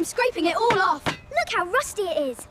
I'm scraping it all off. Look how rusty it is.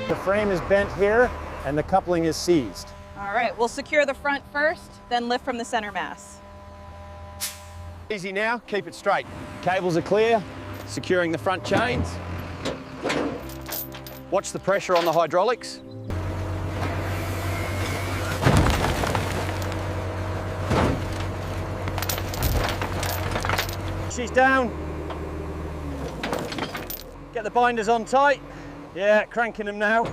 The frame is bent here and the coupling is seized. All right, we'll secure the front first, then lift from the center mass. Easy now, keep it straight. Cables are clear, securing the front chains. Watch the pressure on the hydraulics. She's down. Get the binders on tight. Yeah, cranking them now.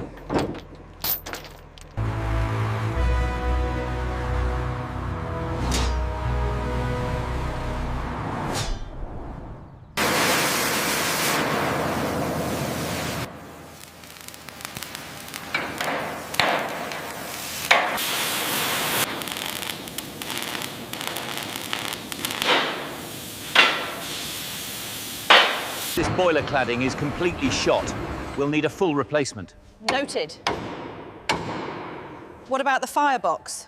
This boiler cladding is completely shot. We'll need a full replacement. Noted. What about the firebox?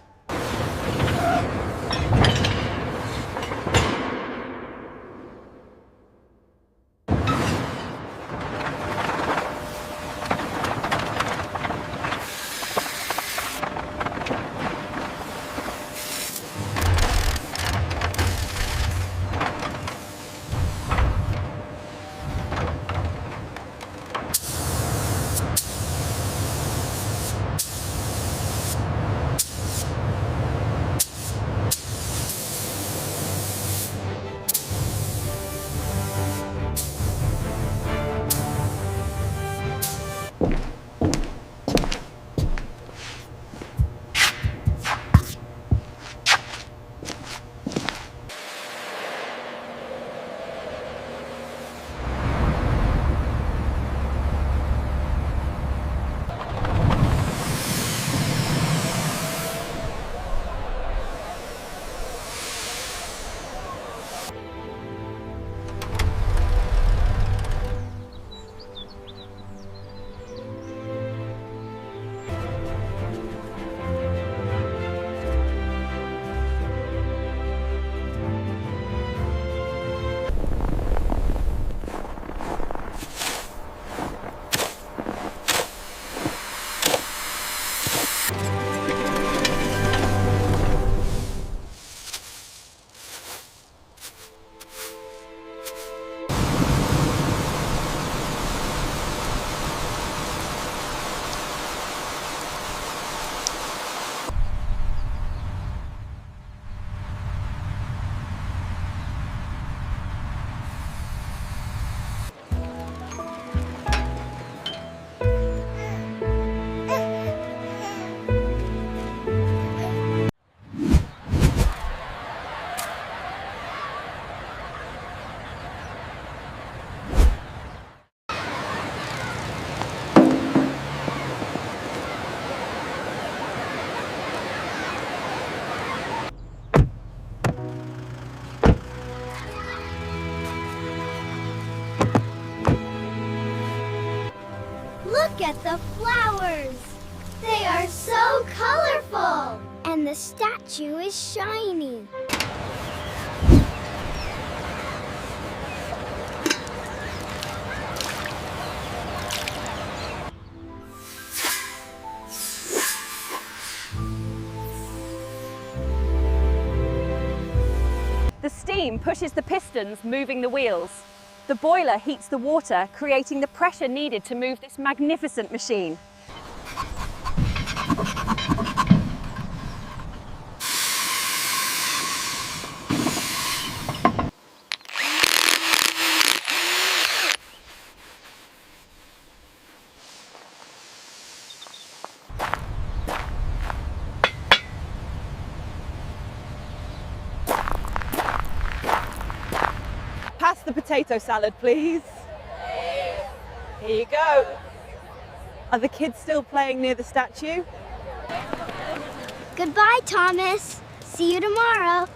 Look at the flowers. They are so colorful. And the statue is shiny. The steam pushes the pistons, moving the wheels. The boiler heats the water, creating the pressure needed to move this magnificent machine. pass the potato salad, please? Here you go. Are the kids still playing near the statue? Goodbye, Thomas. See you tomorrow.